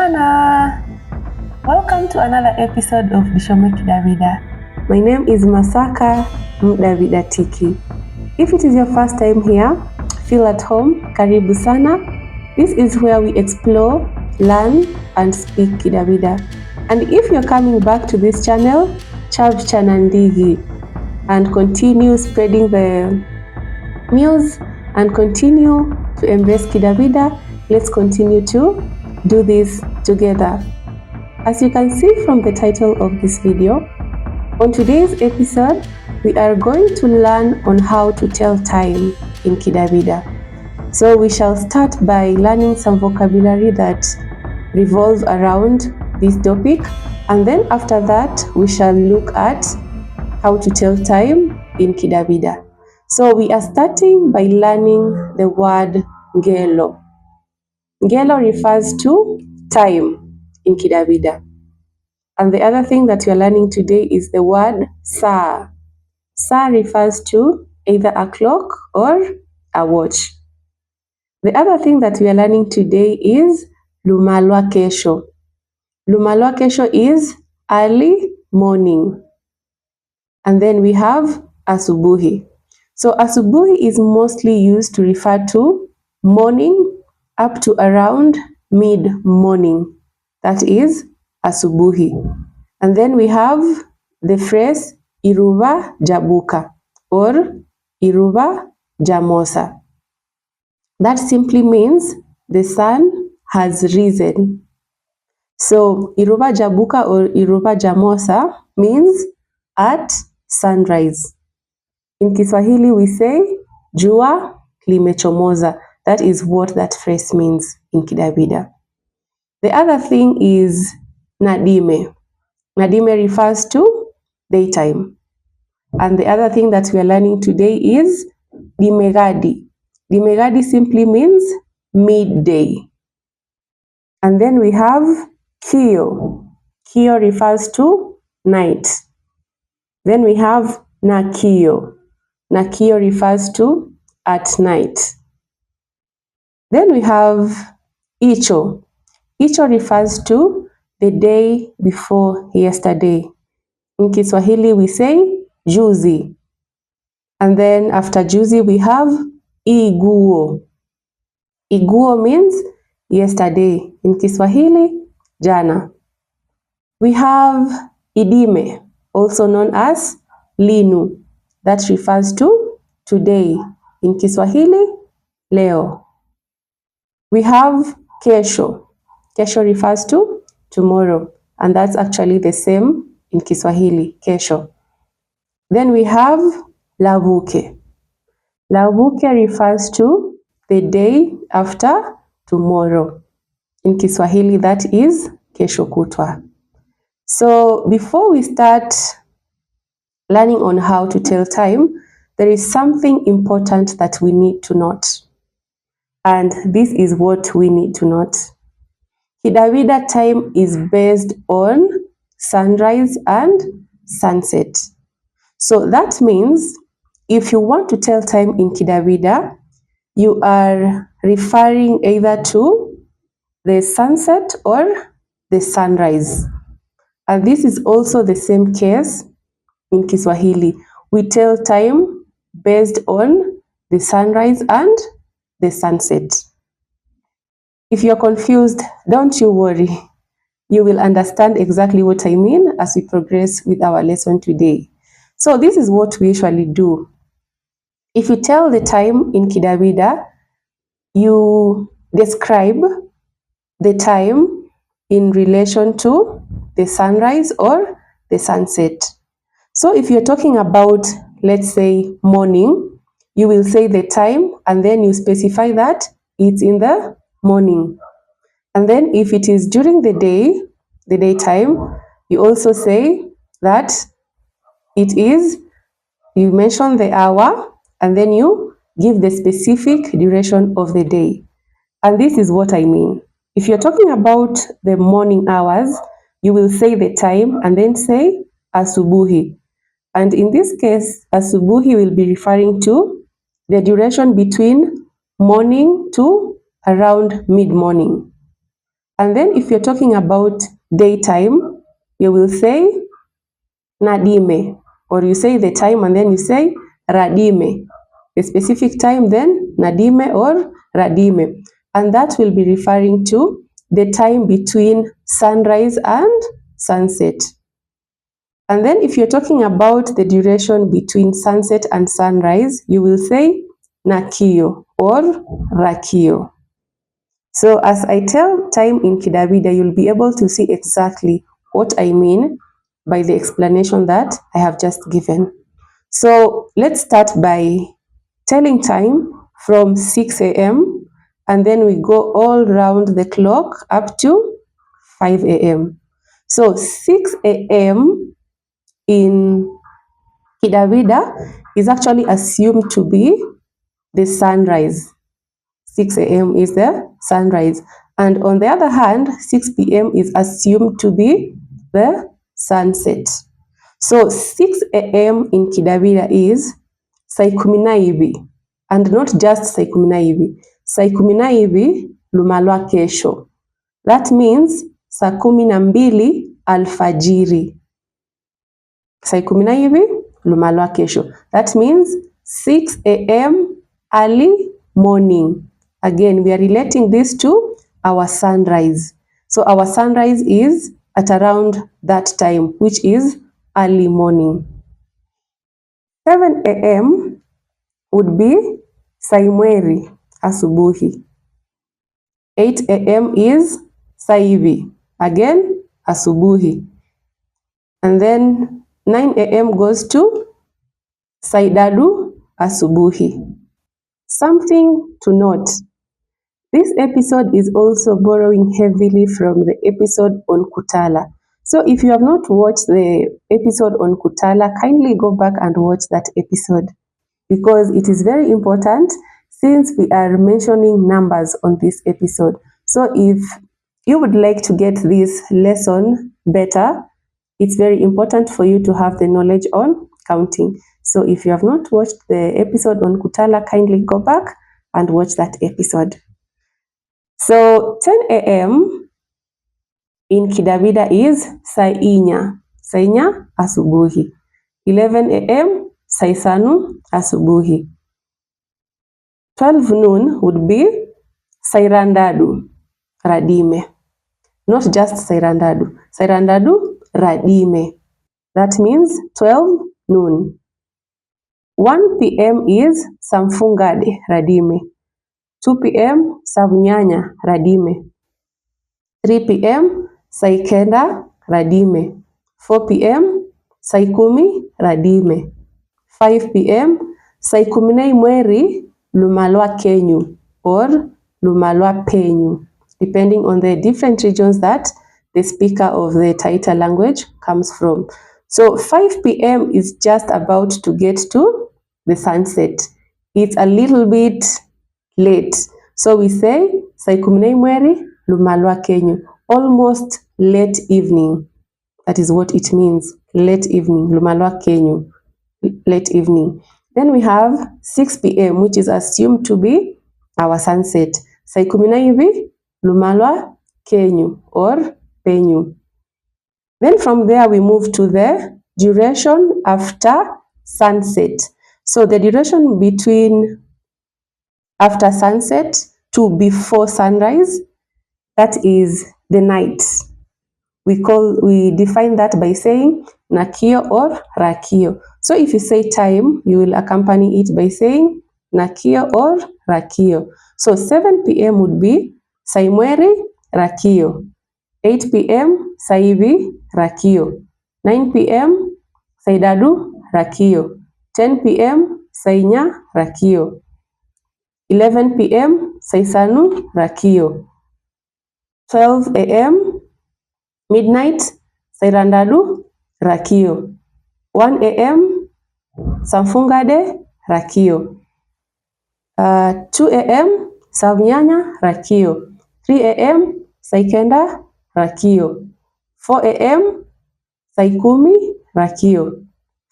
Sana! Welcome to another episode of Kidawida. My name is Masaka Mdavida Tiki. If it is your first time here, feel at home, karibu sana. This is where we explore, learn and speak Kidawida. And if you're coming back to this channel, chavcha nandigi, and continue spreading the news and continue to embrace Kidawida. Let's continue to do this together. As you can see from the title of this video, on today's episode, we are going to learn on how to tell time in Kidawida. So we shall start by learning some vocabulary that revolve around this topic, and then after that, we shall look at how to tell time in Kidawida. So we are starting by learning the word ngelo. Ngelo refers to time in Kidawida. And the other thing that we are learning today is the word saa. Saa refers to either a clock or a watch. The other thing that we are learning today is lumalwa kesho. Lumalwa kesho is early morning. And then we have asubuhi. So asubuhi is mostly used to refer to morning up to around mid-morning. That is asubuhi. And then we have the phrase iruba jabuka or iruba jamosa. That simply means the sun has risen. So iruba jabuka or iruba jamosa means at sunrise. In Kiswahili we say jua limechomoza. That is what that phrase means in Kidawida. The other thing is nadime. Nadime refers to daytime. And the other thing that we are learning today is dimegadi. Dimegadi simply means midday. And then we have kio. Kio refers to night. Then we have nakio. Nakio refers to at night. Then we have icho. Icho refers to the day before yesterday. In Kiswahili we say juzi. And then after juzi we have iguo. Iguo means yesterday. In Kiswahili, jana. We have idime, also known as linu. That refers to today. In Kiswahili, leo. We have kesho. Kesho refers to tomorrow. And that's actually the same in Kiswahili, kesho. Then we have labuke. Labuke refers to the day after tomorrow. In Kiswahili, that is kesho kutwa. So before we start learning on how to tell time, there is something important that we need to note. And this is what we need to note. Kidawida time is based on sunrise and sunset. So that means if you want to tell time in Kidawida, you are referring either to the sunset or the sunrise. And this is also the same case in Kiswahili. We tell time based on the sunrise and the sunset. If you're confused, don't you worry. You will understand exactly what I mean as we progress with our lesson today. So this is what we usually do. If you tell the time in Kidawida, you describe the time in relation to the sunrise or the sunset. So if you're talking about, let's say, morning, you will say the time and then you specify that it's in the morning. And then if it is during the day, the daytime, you also say that it is, you mention the hour and then you give the specific duration of the day. And this is what I mean. If you're talking about the morning hours, you will say the time and then say asubuhi. And in this case, asubuhi will be referring to the duration between morning to around mid-morning. And then if you're talking about daytime, you will say nadime, or you say the time and then you say radime. The specific time, then nadime or radime. And that will be referring to the time between sunrise and sunset. And then if you're talking about the duration between sunset and sunrise, you will say nakio or rakio. So as I tell time in Kidawida, you'll be able to see exactly what I mean by the explanation that I have just given. So let's start by telling time from 6 a.m. and then we go all round the clock up to 5 a.m. So 6 a.m. in Kidawida is actually assumed to be the sunrise. 6 a.m. is the sunrise. And on the other hand, 6 p.m. is assumed to be the sunset. So 6 a.m. in Kidawida is saa kumi na hivi, and not just saa kumi na hivi. Saa kumi na hivi lumalwa kesho. That means saa kumi na mbili alfajiri. Saa kumi na hivi lumalwa kesho. That means 6 a.m. early morning. Again, we are relating this to our sunrise. So our sunrise is at around that time, which is early morning. 7 a.m. would be saimweri, asubuhi. 8 a.m. is saivi, again, asubuhi. And then 9 a.m. goes to saidadu, asubuhi. Something to note. This episode is also borrowing heavily from the episode on Kutala. So if you have not watched the episode on Kutala, kindly go back and watch that episode because it is very important since we are mentioning numbers on this episode. So if you would like to get this lesson better, it's very important for you to have the knowledge on counting. So if you have not watched the episode on Kutala, kindly go back and watch that episode. So 10 a.m. in Kidawida is sainya asubuhi. 11 a.m. saisanu asubuhi. 12 noon would be sairandadu radime. Not just sairandadu radime. That means 12 noon. 1 p.m. is samfungade radime. 2 p.m. savunyanya radime. 3 p.m. saikenda radime. 4 p.m. saikumi radime. 5 p.m. saikumi na imweri lumalwa kenyu or lumalwa penyu, depending on the different regions that the speaker of the Taita language comes from. So 5 p.m. is just about to get to the sunset. It's a little bit late. So we say saa kumi na imweri lumalwa kenyu, almost late evening. That is what it means, late evening, lumalwa kenyu, late evening. Then we have 6 p.m. which is assumed to be our sunset. Saa kumi na hivi lumalwa kenyu or penyu. Then from there we move to the duration after sunset. So the duration between after sunset to before sunrise, that is the night. We define that by saying nakio or rakio. So if you say time, you will accompany it by saying nakio or rakio. So 7 p.m. would be saimweri rakio. 8 p.m. saivi rakio. 9 p.m. saidadu rakio. 10 p.m. sainya rakio. 11 p.m. saisanu rakio. 12 a.m. midnight sairandadu rakio. 1 a.m. samfungade rakio. 2 a.m. savunyanya rakio. 3 a.m. saikenda rakio. 4 a.m. saikumi rakio.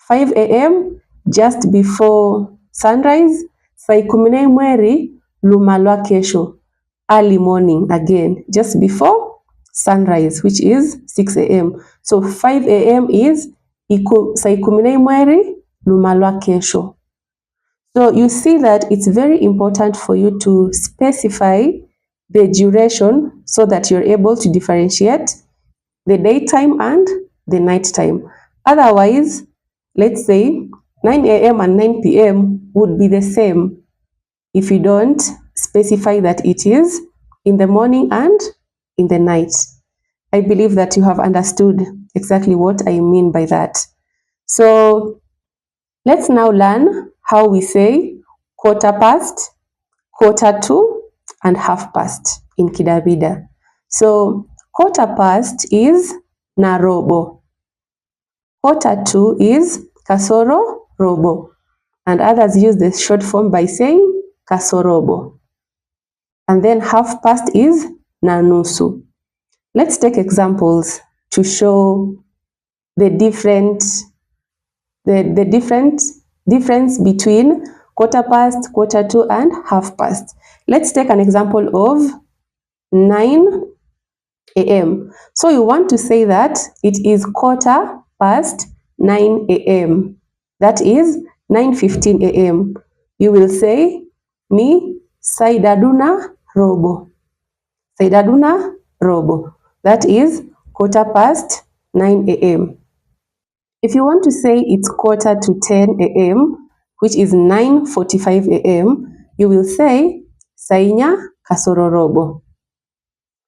5 a.m. just before sunrise, saikumi na imweri lumalwa kesho, early morning again, just before sunrise, which is 6 a.m. So 5 a.m. is saa 11 lumalwa kesho. So you see that it's very important for you to specify the duration so that you're able to differentiate the daytime and the nighttime. Otherwise, let's say 9 a.m. and 9 p.m. would be the same if you don't specify that it is in the morning and in the night. I believe that you have understood exactly what I mean by that. So let's now learn how we say quarter past, quarter to, and half past in Kidawida. So quarter past is na robo. Quarter to is kasoro robo. And others use the short form by saying kasorobo. And then half past is na nusu. Let's take examples to show the difference between quarter past, quarter to, and half past. Let's take an example of 9 a.m. So you want to say that it is quarter past 9 a.m. That is 9:15 a.m. You will say ni saidaduna robo. Saidaduna robo. That is quarter past 9 a.m. If you want to say it's quarter to 10 a.m., which is 9:45 a.m., you will say sainya kasororobo.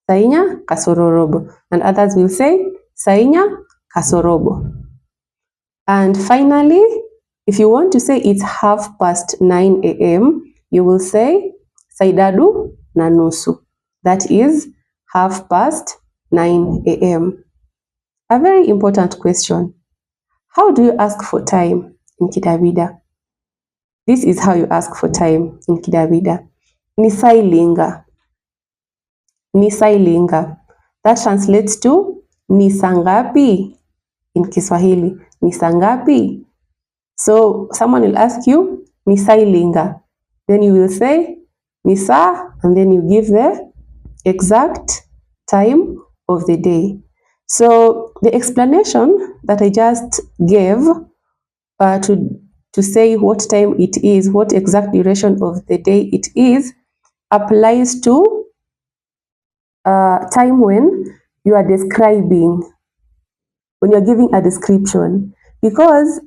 Sainya kasororobo. And others will say sainya kasorobo. And finally, if you want to say it's 9:30 a.m., you will say saidadu na nusu. That is 9:30 a.m. A very important question. How do you ask for time in Kidawida? This is how you ask for time in Kidawida. Nisailinga. Nisailinga. That translates to nisangapi in Kiswahili. Nisangapi. So someone will ask you nisailinga. Then you will say nisa, and then you give the exact time of the day. So the explanation that I just gave to say what time it is, what exact duration of the day it is, applies to time when you are describing, when you're giving a description. Because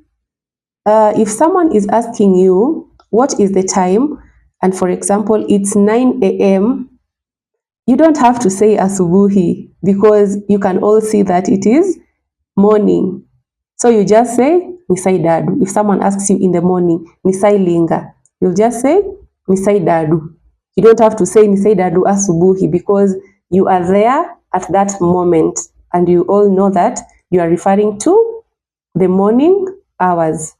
if someone is asking you what is the time, and for example it's 9 a.m., you don't have to say asubuhi, because you can all see that it is morning. So you just say nisaidadu. If someone asks you in the morning, nisailinga, you'll just say nisaidadu. You don't have to say nisaidadu asubuhi, because you are there at that moment and you all know that you are referring to the morning hours.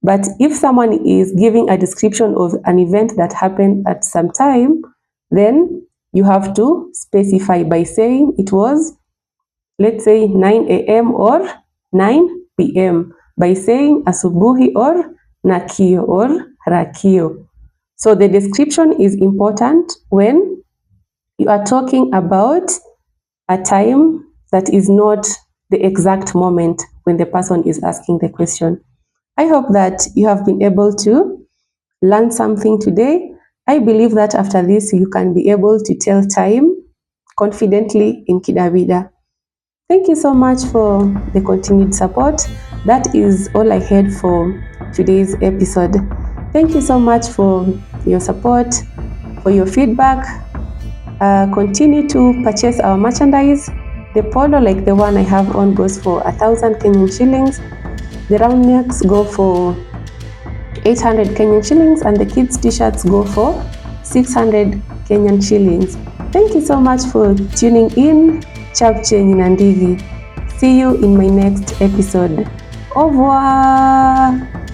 But if someone is giving a description of an event that happened at some time, then you have to specify by saying it was, let's say 9 a.m. or 9 p.m. by saying asubuhi or nakio or rakio. So the description is important when you are talking about a time that is not the exact moment when the person is asking the question. I hope that you have been able to learn something today. I believe that after this, you can be able to tell time confidently in Kidawida. Thank you so much for the continued support. That is all I had for today's episode. Thank you so much for your support, for your feedback. Continue to purchase our merchandise. The polo, like the one I have on, goes for 1,000 Kenyan shillings. The round necks go for 800 Kenyan shillings, and the kids t-shirts go for 600 Kenyan shillings. Thank you so much for tuning in. Chapche Nyinandigi. See you in my next episode. Au revoir.